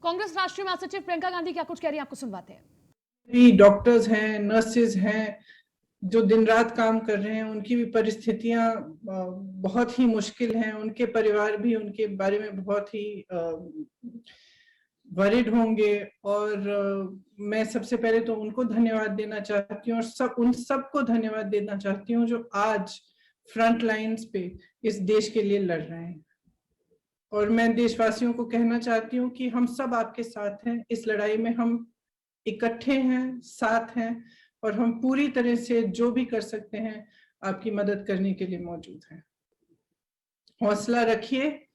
कांग्रेस राष्ट्रीय महासचिव प्रियंका गांधी क्या कुछ कह रही हैं, आपको सुनवाते हैं। भी डॉक्टर्स हैं, नर्सेज हैं जो दिन रात काम कर रहे हैं, उनकी भी परिस्थितियां बहुत ही मुश्किल हैं। उनके परिवार भी उनके बारे में बहुत ही वरिड होंगे। और मैं सबसे पहले तो उनको धन्यवाद देना चाहती हूँ और उन सबको धन्यवाद देना चाहती हूँ जो आज फ्रंट लाइंस पे इस देश के लिए लड़ रहे हैं। और मैं देशवासियों को कहना चाहती हूँ कि हम सब आपके साथ हैं, इस लड़ाई में हम इकट्ठे हैं, साथ हैं, और हम पूरी तरह से जो भी कर सकते हैं आपकी मदद करने के लिए मौजूद हैं। हौसला रखिए,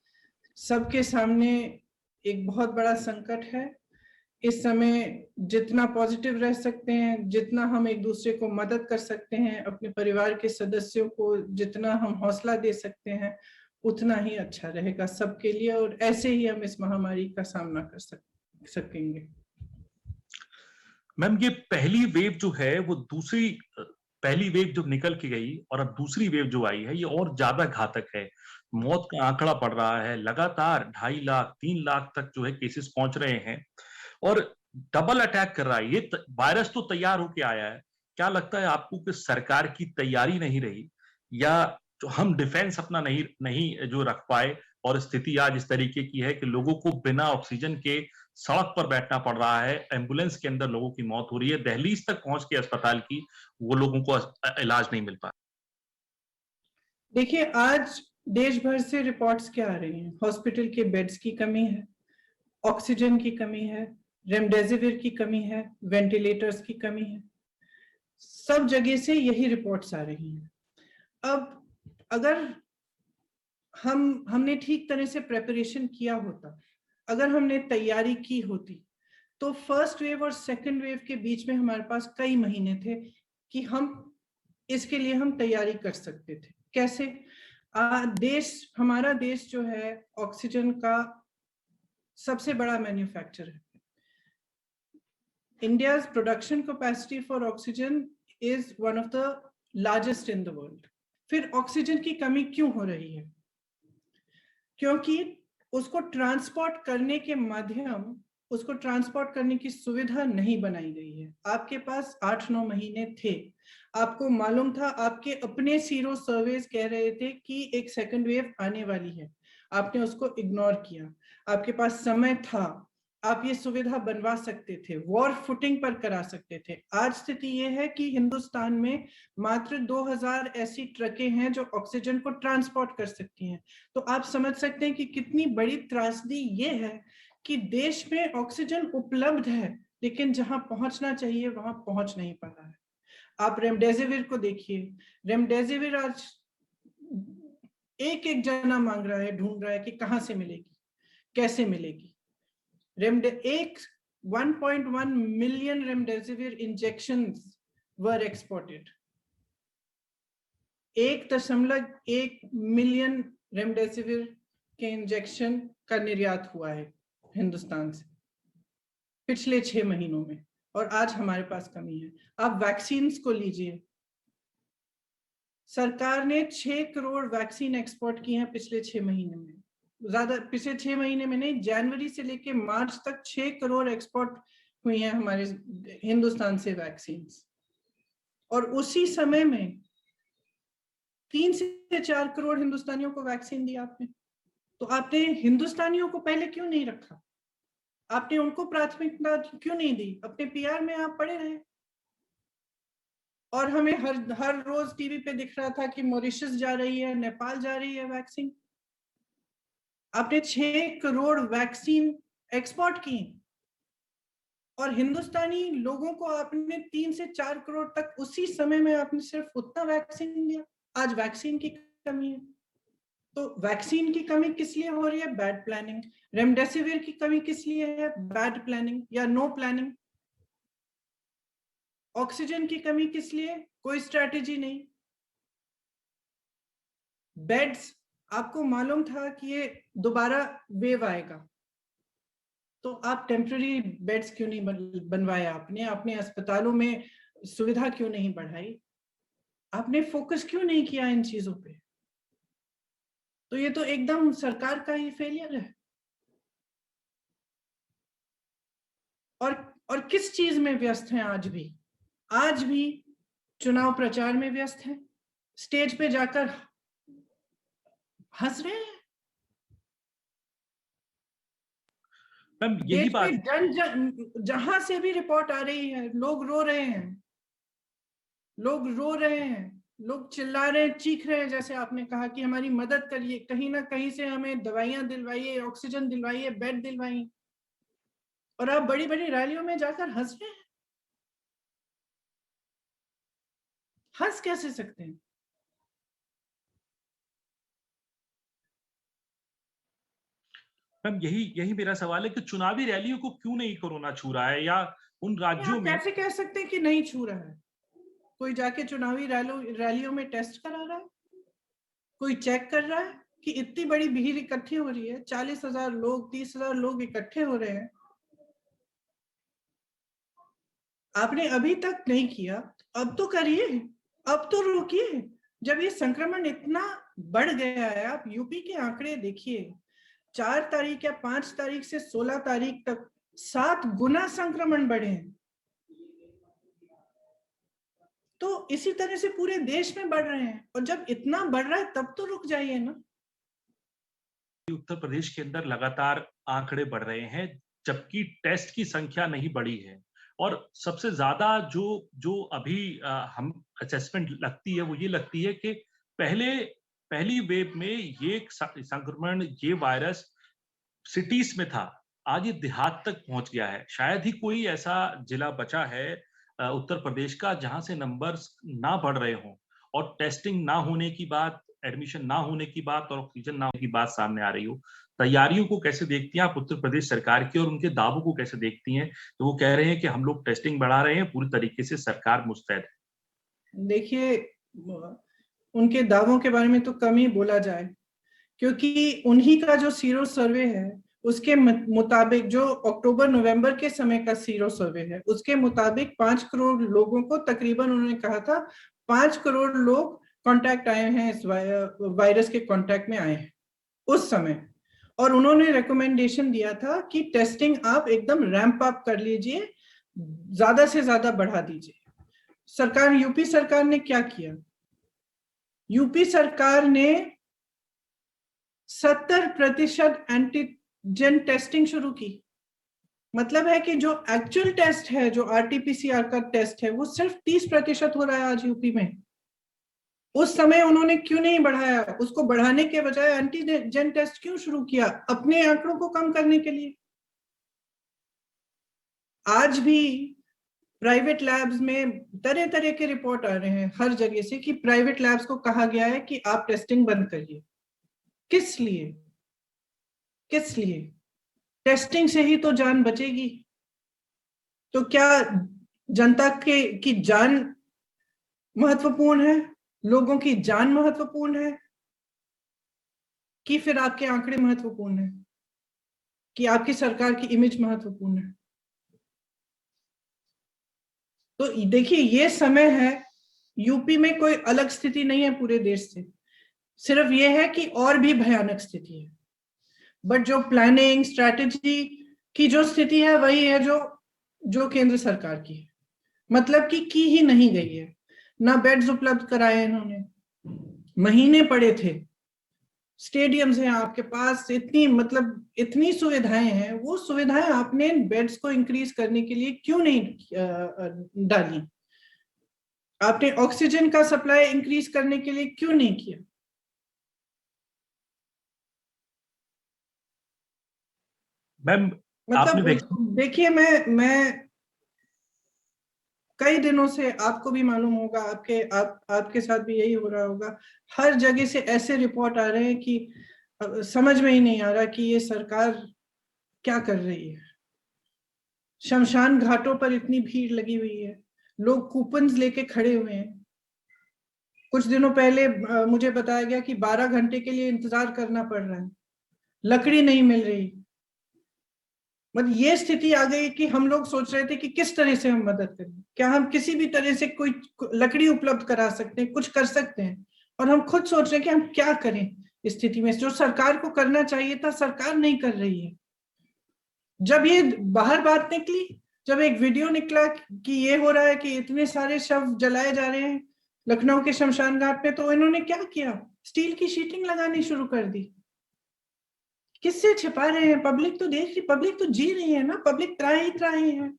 सबके सामने एक बहुत बड़ा संकट है। इस समय जितना पॉजिटिव रह सकते हैं, जितना हम एक दूसरे को मदद कर सकते हैं, अपने परिवार के सदस्यों को जितना हम हौसला दे सकते हैं, उतना ही अच्छा रहेगा सबके लिए, और ऐसे ही हम इस महामारी का सामना कर सकेंगे। मैम, ये पहली वेव जो है वो पहली वेव जो निकल के गई और अब दूसरी वेव जो आई है ये और ज्यादा घातक है। मौत का आंकड़ा बढ़ रहा है, लगातार 2.5 लाख 3 लाख तक जो है केसेस पहुंच रहे हैं और डबल अटैक कर रहा है। ये वायरस तो तैयार होके आया है। क्या लगता है आपको कि सरकार की तैयारी नहीं रही या जो हम डिफेंस अपना नहीं जो रख पाए और स्थिति आज इस तरीके की है कि लोगों को बिना ऑक्सीजन के सड़क पर बैठना पड़ रहा है, एम्बुलेंस के अंदर लोगों की मौत हो रही है, दहलीज तक पहुंच के अस्पताल की वो लोगों को इलाज नहीं मिल पा। देखिए, आज देश भर से रिपोर्ट्स क्या आ रही हैं? हॉस्पिटल के बेड्स की कमी है, ऑक्सीजन की कमी है, रेमडेसिविर की कमी है, वेंटिलेटर्स की कमी है। सब जगह से यही रिपोर्ट्स आ रही हैं। अब अगर हमने ठीक तरह से प्रेपरेशन किया होता, अगर हमने तैयारी की होती, तो फर्स्ट वेव और सेकंड वेव के बीच में हमारे पास कई महीने थे कि हम इसके लिए हम तैयारी कर सकते थे। कैसे? हमारा देश जो है ऑक्सीजन का सबसे बड़ा मैन्युफैक्चरर है। India's production capacity for oxygen is one of the largest in the world. फिर ऑक्सीजन की कमी क्यों हो रही है? क्योंकि उसको ट्रांसपोर्ट करने की सुविधा नहीं बनाई गई है। आपके पास 8-9 महीने थे, आपको मालूम था, आपके अपने सीरो सर्वेस कह रहे थे कि एक सेकंड वेव आने वाली है, आपने उसको इग्नोर किया। आपके पास समय था, आप ये सुविधा बनवा सकते थे, वॉर फुटिंग पर करा सकते थे। आज स्थिति ये है कि हिंदुस्तान में मात्र 2000 ऐसी ट्रकें हैं जो ऑक्सीजन को ट्रांसपोर्ट कर सकती हैं। तो आप समझ सकते हैं कि कितनी बड़ी त्रासदी ये है कि देश में ऑक्सीजन उपलब्ध है, लेकिन जहां पहुंचना चाहिए वहां पहुंच नहीं पा रहा है। आप रेमडेसिविर को देखिए, रेमडेसिविर आज एक जना मांग रहा है, ढूंढ रहा है कि कहां से मिलेगी, कैसे मिलेगी। 1.1 million remdesivir injections were exported. 1.1 million remdesivir के इंजेक्शन का निर्यात हुआ है हिंदुस्तान से पिछले 6 महीनों में, और आज हमारे पास कमी है। आप वैक्सीन्स को लीजिए, सरकार ने 6 करोड़ वैक्सीन एक्सपोर्ट की हैं पिछले 6 महीने में। ज्यादा पिछले 6 महीने में नहीं, जनवरी से लेके मार्च तक 6 करोड़ एक्सपोर्ट हुई हैं हमारे हिंदुस्तान से वैक्सीन। और उसी समय में 3 से 4 करोड़ हिंदुस्तानियों को वैक्सीन दी आपने। तो आपने हिंदुस्तानियों को पहले क्यों नहीं रखा? आपने उनको प्राथमिकता क्यों नहीं दी? अपने पीआर में आप पड़े रहे। और हमें हर रोज टीवी पे दिख रहा था कि मॉरिशस जा रही है, नेपाल जा रही है वैक्सीन। आपने 6 करोड़ वैक्सीन एक्सपोर्ट की और हिंदुस्तानी लोगों को आपने 3 से 4 करोड़ तक उसी समय में आपने सिर्फ उतना वैक्सीन दिया। आज वैक्सीन की कमी है। तो वैक्सीन की कमी किस लिए हो रही है? Bad planning. रेमडेसिविर की कमी किस लिए है? बैड प्लानिंग या नो प्लानिंग। ऑक्सीजन की कमी किस लिए? कोई स्ट्रेटेजी नहीं। बेड्स, आपको मालूम था कि ये दोबारा वेव आएगा, तो आप टेम्पररी बेड्स क्यों नहीं बनवाए? आपने अस्पतालों में सुविधा क्यों नहीं बढ़ाई? आपने फोकस क्यों नहीं किया इन चीजों पे? तो ये तो एकदम सरकार का ही फेलियर है। और किस चीज में व्यस्त हैं आज भी चुनाव प्रचार में व्यस्त हैं, स्टेज पे जाकर हंस रहे हैं। मैम यही देश बात में जहां से भी रिपोर्ट आ रही है, लोग रो रहे हैं, लोग चिल्ला रहे हैं, चीख रहे हैं, जैसे आपने कहा कि हमारी मदद करिए, कहीं ना कहीं से हमें दवाइयां दिलवाइए, ऑक्सीजन दिलवाइए, बेड दिलवाइए, और आप बड़ी बड़ी रैलियों में जाकर हंस रहे हैं। हंस कैसे सकते हैं? मैम यही मेरा सवाल है कि चुनावी रैलियों को क्यों नहीं कोरोना छू रहा है, या उन राज्यों आप में कैसे कह सकते हैं कि नहीं छू रहा है? कोई जाके चुनावी रैलियों में टेस्ट करा रहा है? कोई चेक कर रहा है कि इतनी बड़ी भीड़ इकट्ठी हो रही है, 40,000 लोग, 30,000 लोग इकट्ठे हो रहे हैं, आपने अभी तक नहीं किया, अब तो करिए, अब तो रोकिए। जब ये संक्रमण इतना बढ़ गया है, आप यूपी के आंकड़े देखिए, 4 तारीख या 5 तारीख से 16 तारीख तक 7 गुना संक्रमण बढ़े हैं। तो इसी तरह से पूरे देश में बढ़ रहे हैं, और जब इतना बढ़ रहा है तब तो रुक जाइए ना। उत्तर प्रदेश के अंदर लगातार आंकड़े बढ़ रहे हैं, जबकि टेस्ट की संख्या नहीं बढ़ी है। और सबसे ज्यादा जो अभी हम असेसमेंट लगती है, वो ये लगती है कि पहली वेव में ये संक्रमण, ये वायरस सिटीज में था, आज ये देहात तक पहुंच गया है। शायद ही कोई ऐसा जिला बचा है उत्तर प्रदेश का जहां से नंबर्स ना बढ़ रहे हों, और टेस्टिंग ना होने की बात, एडमिशन ना होने की बात और ऑक्सीजन ना होने की बात सामने आ रही हो। तैयारियों को कैसे देखती हैं आप उत्तर प्रदेश सरकार की, और उनके दावों को कैसे देखती हैं? तो वो कह रहे हैं कि हम लोग टेस्टिंग बढ़ा रहे हैं, पूरी तरीके से सरकार मुस्तैद है। देखिए, उनके दावों के बारे में तो कम ही बोला जाए, क्योंकि उन्हीं का जो सीरो सर्वे है उसके मुताबिक, जो अक्टूबर नवंबर के समय का सीरो सर्वे है, उसके मुताबिक 5 करोड़ लोगों को तकरीबन, उन्होंने कहा था 5 करोड़ लोग कांटेक्ट आए हैं, इस वायरस के कांटेक्ट में आए हैं उस समय। और उन्होंने रिकमेंडेशन दिया था कि टेस्टिंग आप एकदम रैंप अप कर लीजिए, ज्यादा से ज्यादा बढ़ा दीजिए। यूपी सरकार ने क्या किया? यूपी सरकार ने 70% एंटीजन टेस्टिंग शुरू की। मतलब है कि जो एक्चुअल टेस्ट है, जो आरटीपीसीआर का टेस्ट है, वो सिर्फ 30% हो रहा है आज यूपी में। उस समय उन्होंने क्यों नहीं बढ़ाया? उसको बढ़ाने के बजाय एंटीजन टेस्ट क्यों शुरू किया? अपने आंकड़ों को कम करने के लिए। आज भी प्राइवेट लैब्स में तरह तरह के रिपोर्ट आ रहे हैं हर जगह से कि प्राइवेट लैब्स को कहा गया है कि आप टेस्टिंग बंद करिए। किस लिए? किस लिए? टेस्टिंग से ही तो जान बचेगी। तो क्या जनता की जान महत्वपूर्ण है, लोगों की जान महत्वपूर्ण है, कि फिर आपके आंकड़े महत्वपूर्ण है, कि आपकी सरकार की इमेज महत्वपूर्ण है? तो देखिए, ये समय है, यूपी में कोई अलग स्थिति नहीं है पूरे देश से, सिर्फ ये है कि और भी भयानक स्थिति है। बट जो प्लानिंग, स्ट्रैटेजी की जो स्थिति है, वही है जो केंद्र सरकार की है। मतलब कि की ही नहीं गई है। ना बेड्स उपलब्ध कराए इन्होंने, महीने पड़े थे। स्टेडियम्स हैं आपके पास, इतनी सुविधाएं हैं, वो सुविधाएं आपने बेड्स को इंक्रीज करने के लिए क्यों नहीं डाली? आपने ऑक्सीजन का सप्लाई इंक्रीज करने के लिए क्यों नहीं किया? मैम मतलब देखिए, मैं कई दिनों से, आपको भी मालूम होगा, आपके साथ भी यही हो रहा होगा, हर जगह से ऐसे रिपोर्ट आ रहे हैं कि समझ में ही नहीं आ रहा कि ये सरकार क्या कर रही है। शमशान घाटों पर इतनी भीड़ लगी हुई है, लोग कूपन्स लेके खड़े हुए हैं। कुछ दिनों पहले मुझे बताया गया कि 12 घंटे के लिए इंतजार करना पड़ रहा है, लकड़ी नहीं मिल रही। मतलब ये स्थिति आ गई कि हम लोग सोच रहे थे कि किस तरह से हम मदद करें, क्या हम किसी भी तरह से कोई लकड़ी उपलब्ध करा सकते हैं, कुछ कर सकते हैं। और हम खुद सोच रहे हैं कि हम क्या करें इस स्थिति में। जो सरकार को करना चाहिए था, सरकार नहीं कर रही है। जब ये बाहर बात निकली जब एक वीडियो निकला कि ये हो रहा है कि इतने सारे शव जलाए जा रहे हैं लखनऊ के शमशान घाट पे, तो इन्होंने क्या किया? स्टील की शीटिंग लगानी शुरू कर दी। किससे छिपा रहे हैं? पब्लिक तो देख रही, पब्लिक तो जी रही है ना, पब्लिक त्राही है।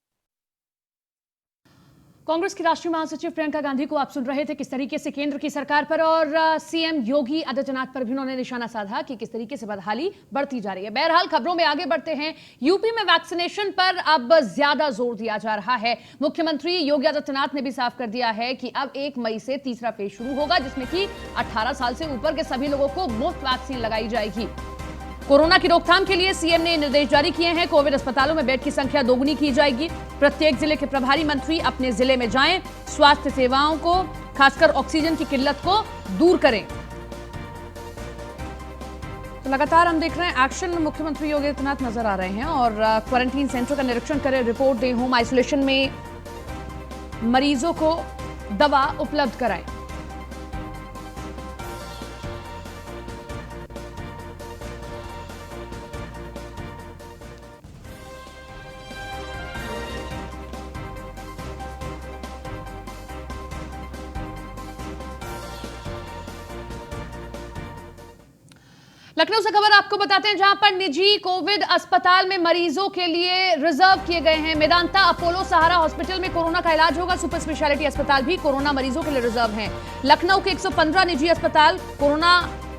कांग्रेस की राष्ट्रीय महासचिव प्रियंका गांधी को आप सुन रहे थे किस तरीके से केंद्र की सरकार पर और सीएम योगी आदित्यनाथ पर भी उन्होंने निशाना साधा कि किस तरीके से बदहाली बढ़ती जा रही है। बहरहाल खबरों में आगे बढ़ते हैं। यूपी में वैक्सीनेशन पर अब ज्यादा जोर दिया जा रहा है। मुख्यमंत्री योगी आदित्यनाथ ने भी साफ कर दिया है कि अब 1 मई से तीसरा फेज शुरू होगा, जिसमें कि 18 साल से ऊपर के सभी लोगों को मुफ्त वैक्सीन लगाई जाएगी। कोरोना की रोकथाम के लिए सीएम ने निर्देश जारी किए हैं। कोविड अस्पतालों में बेड की संख्या दोगुनी की जाएगी। प्रत्येक जिले के प्रभारी मंत्री अपने जिले में जाएं, स्वास्थ्य सेवाओं को, खासकर ऑक्सीजन की किल्लत को दूर करें। तो लगातार हम देख रहे हैं एक्शन में मुख्यमंत्री योगी आदित्यनाथ नजर आ रहे हैं और क्वारंटीन सेंटर का निरीक्षण करें, रिपोर्ट दें, होम आइसोलेशन में मरीजों को दवा उपलब्ध कराएं। लखनऊ से खबर आपको बताते हैं, जहां पर निजी कोविड अस्पताल में मरीजों के लिए रिजर्व किए गए हैं। मेदांता, अपोलो, सहारा हॉस्पिटल में कोरोना का इलाज होगा। सुपर स्पेशलिटी अस्पताल भी कोरोना मरीजों के लिए रिजर्व हैं। लखनऊ के 115 निजी अस्पताल कोरोना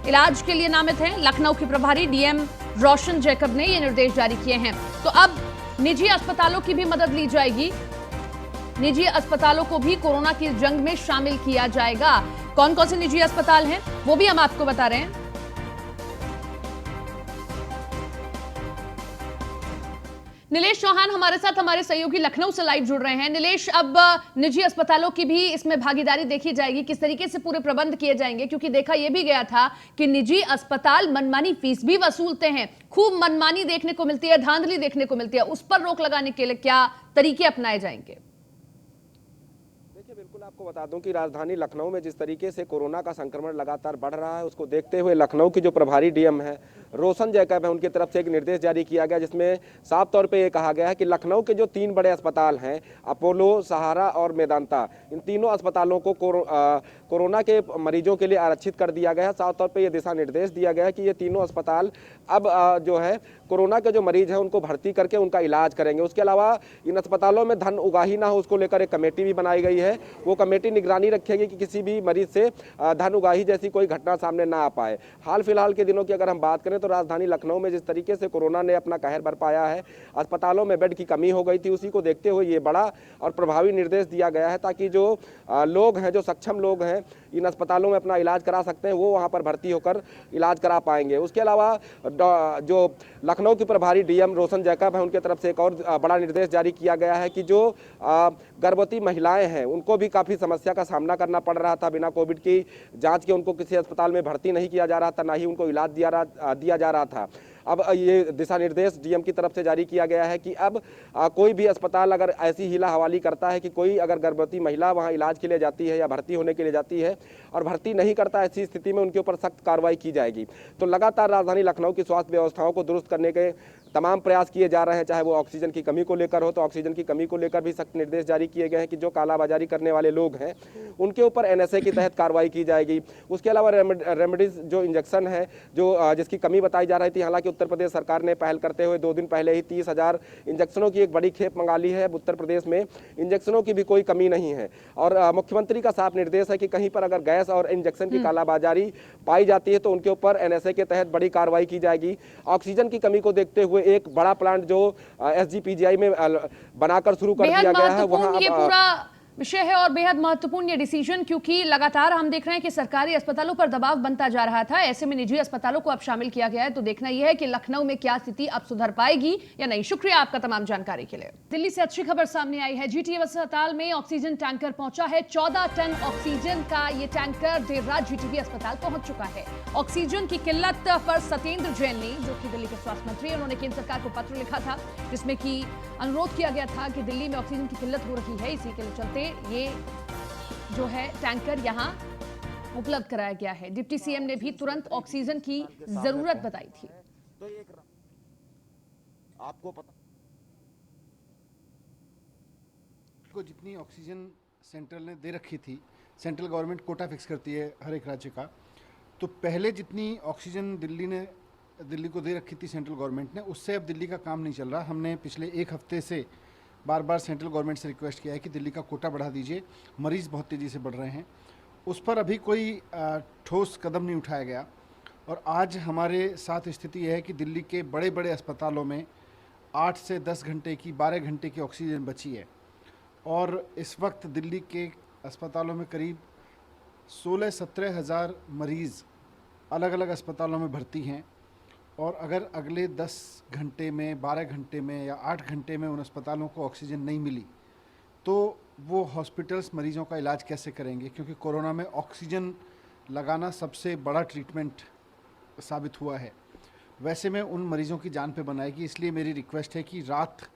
इलाज के लिए नामित हैं। लखनऊ के प्रभारी डीएम रोशन जैकब ने ये निर्देश जारी किए हैं। तो अब निजी अस्पतालों की भी मदद ली जाएगी। निजी अस्पतालों को भी कोरोना की जंग में शामिल किया जाएगा। कौन कौन से निजी अस्पताल हैं वो भी हम आपको बता रहे हैं। नीलेश चौहान हमारे साथ, हमारे सहयोगी लखनऊ से लाइव जुड़ रहे हैं। नीलेश, अब निजी अस्पतालों की भी इसमें भागीदारी देखी जाएगी, किस तरीके से पूरे प्रबंध किए जाएंगे? क्योंकि देखा यह भी गया था कि निजी अस्पताल मनमानी फीस भी वसूलते हैं, खूब मनमानी देखने को मिलती है, धांधली देखने को मिलती है। उस पर रोक लगाने के लिए क्या तरीके अपनाए जाएंगे? बिल्कुल आपको बता दूं कि राजधानी लखनऊ में जिस तरीके से कोरोना का संक्रमण लगातार बढ़ रहा है, उसको देखते हुए लखनऊ की जो प्रभारी डीएम है रोशन जैकब है, उनकी तरफ से एक निर्देश जारी किया गया, जिसमें साफ तौर पे ये कहा गया है कि लखनऊ के जो 3 बड़े अस्पताल हैं, अपोलो, सहारा और मेदांता, इन तीनों अस्पतालों को कोरोना के मरीजों के लिए आरक्षित कर दिया गया है। साफ तौर पर यह दिशा निर्देश दिया गया है कि ये तीनों अस्पताल अब जो है कोरोना के जो मरीज हैं उनको भर्ती करके उनका इलाज करेंगे। उसके अलावा इन अस्पतालों में धन उगाही ना हो, उसको लेकर एक कमेटी भी बनाई गई है। वो कमेटी निगरानी रखेगी कि किसी भी मरीज से धन उगाही जैसी कोई घटना सामने ना आ पाए। हाल फिलहाल के दिनों की अगर हम बात करें तो राजधानी लखनऊ में जिस तरीके से कोरोना ने अपना कहर बरपाया है, अस्पतालों में बेड की कमी हो गई थी, उसी को देखते हुए ये बड़ा और प्रभावी निर्देश दिया गया है ताकि जो लोग हैं, जो सक्षम लोग हैं, इन अस्पतालों में अपना इलाज करा सकते हैं, वो वहाँ पर भर्ती होकर इलाज करा पाएंगे। उसके अलावा जो लखनऊ की प्रभारी डीएम रोशन जैकब है, उनके तरफ से एक और बड़ा निर्देश जारी किया गया है कि जो गर्भवती महिलाएं हैं उनको भी काफ़ी समस्या का सामना करना पड़ रहा था। बिना कोविड की जांच के उनको किसी अस्पताल में भर्ती नहीं किया जा रहा था, ना ही उनको इलाज दिया जा रहा था। अब ये दिशा निर्देश डीएम की तरफ से जारी किया गया है कि अब कोई भी अस्पताल अगर ऐसी हीला हवाली करता है कि कोई अगर गर्भवती महिला वहां इलाज के लिए जाती है या भर्ती होने के लिए जाती है और भर्ती नहीं करता, ऐसी स्थिति में उनके ऊपर सख्त कार्रवाई की जाएगी। तो लगातार राजधानी लखनऊ की स्वास्थ्य व्यवस्थाओं को दुरुस्त करने के तमाम प्रयास किए जा रहे हैं, चाहे वो ऑक्सीजन की कमी को लेकर हो, तो ऑक्सीजन की कमी को लेकर भी सख्त निर्देश जारी किए गए हैं कि जो कालाबाजारी करने वाले लोग हैं उनके ऊपर एनएसए के तहत कार्रवाई की जाएगी। उसके अलावा रेमडीज जो इंजेक्शन है, जो जिसकी कमी बताई जा रही थी, हालांकि उत्तर प्रदेश सरकार ने पहल करते हुए 2 दिन पहले ही 30,000 इंजेक्शनों की एक बड़ी खेप मंगा ली है। उत्तर प्रदेश में इंजेक्शनों की भी कोई कमी नहीं है और मुख्यमंत्री का साफ निर्देश है कि कहीं पर अगर गैस और इंजेक्शन की कालाबाजारी पाई जाती है तो उनके ऊपर एनएसए के तहत बड़ी कार्रवाई की जाएगी। ऑक्सीजन की कमी को देखते हुए एक बड़ा प्लांट जो एसजीपीजीआई में बनाकर शुरू कर दिया गया है, वहां ये पूरा विषय है और बेहद महत्वपूर्ण ये डिसीजन, क्योंकि लगातार हम देख रहे हैं कि सरकारी अस्पतालों पर दबाव बनता जा रहा था। ऐसे में निजी अस्पतालों को अब शामिल किया गया है, तो देखना यह है कि लखनऊ में क्या स्थिति अब सुधर पाएगी या नहीं। शुक्रिया आपका तमाम जानकारी के लिए। दिल्ली से अच्छी खबर सामने आई है। जीटीए अस्पताल में ऑक्सीजन टैंकर पहुंचा है। 14 टन ऑक्सीजन का ये टैंकर देर रात जीटीबी अस्पताल पहुंच चुका है। ऑक्सीजन की किल्लत पर सत्येंद्र जैन ने, जो कि दिल्ली के स्वास्थ्य मंत्री हैं, उन्होंने केंद्र सरकार को पत्र लिखा था जिसमें कि अनुरोध किया गया था कि दिल्ली में ऑक्सीजन की किल्लत हो रही है, इसी के चलते ये जो है टैंकर यहां उपलब्ध कराया गया है। डिप्टी सीएम ने भी तुरंत ऑक्सीजन की जरूरत बताई थी। तो एक आपको पता को जितनी ऑक्सीजन सेंट्रल ने दे रखी थी, सेंट्रल गवर्नमेंट कोटा फिक्स करती है हर एक राज्य का, तो पहले जितनी ऑक्सीजन दिल्ली को दे रखी थी सेंट्रल गवर्नमेंट ने, उससे अब दिल्ली का काम नहीं चल रहा। हमने पिछले एक हफ्ते से बार बार सेंट्रल गवर्नमेंट से रिक्वेस्ट किया है कि दिल्ली का कोटा बढ़ा दीजिए, मरीज़ बहुत तेज़ी से बढ़ रहे हैं। उस पर अभी कोई ठोस कदम नहीं उठाया गया। और आज हमारे साथ स्थिति है कि दिल्ली के बड़े बड़े अस्पतालों में 8 से 10 घंटे की 12 घंटे की ऑक्सीजन बची है। और इस वक्त दिल्ली के अस्पतालों में करीब 16-17 हज़ार मरीज़ अलग अलग अस्पतालों में भर्ती हैं। और अगर अगले 10 घंटे में, 12 घंटे में या 8 घंटे में उन अस्पतालों को ऑक्सीजन नहीं मिली तो वो हॉस्पिटल्स मरीज़ों का इलाज कैसे करेंगे, क्योंकि कोरोना में ऑक्सीजन लगाना सबसे बड़ा ट्रीटमेंट साबित हुआ है। वैसे में उन मरीज़ों की जान पे बनाएगी। इसलिए मेरी रिक्वेस्ट है कि रात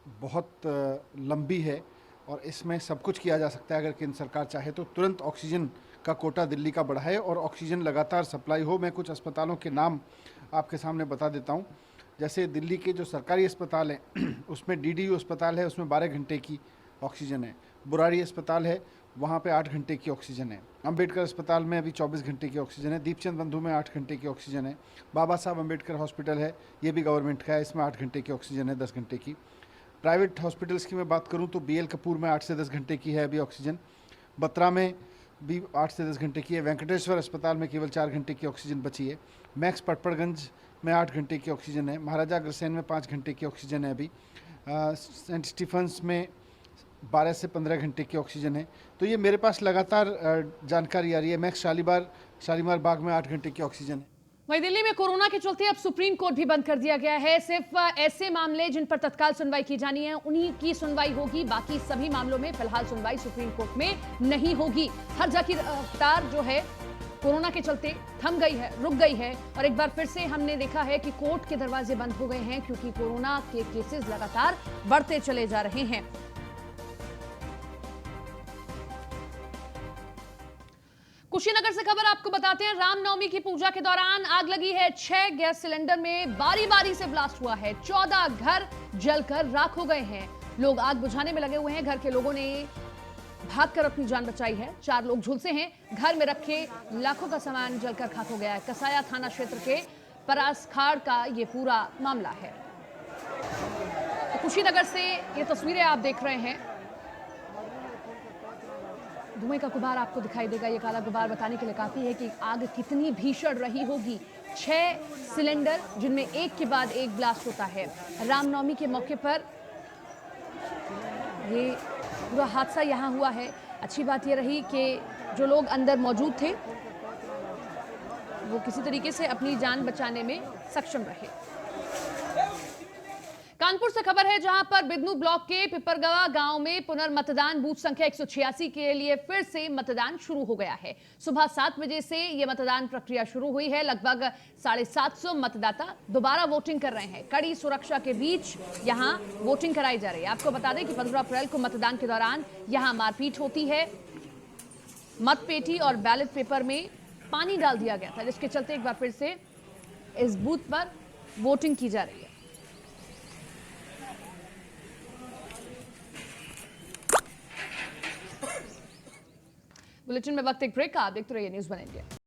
बहुत लंबी है और इसमें सब कुछ किया जा सकता है। अगर केंद्र सरकार चाहे तो तुरंत ऑक्सीजन का कोटा दिल्ली का बढ़ाए और ऑक्सीजन लगातार सप्लाई हो। मैं कुछ अस्पतालों के नाम आपके सामने बता देता हूं। जैसे दिल्ली के जो सरकारी अस्पताल हैं उसमें DDU अस्पताल है, उसमें 12 घंटे की ऑक्सीजन है। बुराड़ी अस्पताल है, वहाँ पे 8 घंटे की ऑक्सीजन है। अंबेडकर अस्पताल में अभी 24 घंटे की ऑक्सीजन है। दीपचंद बंधु में 8 घंटे की ऑक्सीजन है। बाबा साहब अंबेडकर हॉस्पिटल है, ये भी गवर्नमेंट का है, इसमें 8 घंटे की ऑक्सीजन है, 10 घंटे की। प्राइवेट हॉस्पिटल्स की मैं बात करूँ तो BL कपूर में 8 से 10 घंटे की है अभी ऑक्सीजन। बत्रा में भी 8 से 10 घंटे की है। वेंकटेश्वर अस्पताल में केवल 4 घंटे की ऑक्सीजन बची है। मैक्स पटपड़गंज में 8 घंटे की ऑक्सीजन है। महाराजा अग्रसेन में 5 घंटे की ऑक्सीजन है अभी। सेंट स्टीफन्स में 12 से 15 घंटे की ऑक्सीजन है। तो ये मेरे पास लगातार जानकारी आ रही है। मैक्स शालीमार बाग में 8 घंटे की ऑक्सीजन है। वहीं दिल्ली में कोरोना के चलते अब सुप्रीम कोर्ट भी बंद कर दिया गया है। सिर्फ ऐसे मामले जिन पर तत्काल सुनवाई की जानी है उन्हीं की सुनवाई होगी। बाकी सभी मामलों में फिलहाल सुनवाई सुप्रीम कोर्ट में नहीं होगी। हर जगह की रफ्तार जो है कोरोना के चलते थम गई है, रुक गई है। और एक बार फिर से हमने देखा है कि कोर्ट के दरवाजे बंद हो गए हैं क्योंकि कोरोना के केसेस लगातार बढ़ते चले जा रहे हैं। कुशीनगर से खबर आपको बताते हैं। रामनवमी की पूजा के दौरान आग लगी है। 6 गैस सिलेंडर में बारी बारी से ब्लास्ट हुआ है। 14 घर जलकर राख हो गए हैं। लोग आग बुझाने में लगे हुए हैं। घर के लोगों ने भागकर अपनी जान बचाई है। 4 लोग झुलसे हैं। घर में रखे लाखों का सामान जलकर खाक हो गया है। कसाया थाना क्षेत्र के परासखाड़ का ये पूरा मामला है। तो कुशीनगर से ये तस्वीरें आप देख रहे हैं। धुएं का गुबार आपको दिखाई देगा। ये काला गुबार बताने के लिए काफी है कि आग कितनी भीषण रही होगी। 6 सिलेंडर जिनमें एक के बाद एक ब्लास्ट होता है। रामनवमी के मौके पर ये पूरा हादसा यहाँ हुआ है। अच्छी बात ये रही कि जो लोग अंदर मौजूद थे वो किसी तरीके से अपनी जान बचाने में सक्षम रहे। कानपुर से खबर है जहां पर बिदनू ब्लॉक के पिपरगवा गांव में पुनर्मतदान बूथ संख्या 186 के लिए फिर से मतदान शुरू हो गया है। सुबह 7 बजे से यह मतदान प्रक्रिया शुरू हुई है। लगभग 750 मतदाता दोबारा वोटिंग कर रहे हैं। कड़ी सुरक्षा के बीच यहां वोटिंग कराई जा रही है। आपको बता दें कि 15 अप्रैल को मतदान के दौरान यहां मारपीट होती है। मतपेटी और बैलेट पेपर में पानी डाल दिया गया था, जिसके चलते एक बार फिर से इस बूथ पर वोटिंग की जा रही है। बुलेटिन में वक्त एक ब्रेक का। आप देखते रहिए न्यूज़ 1 इंडिया।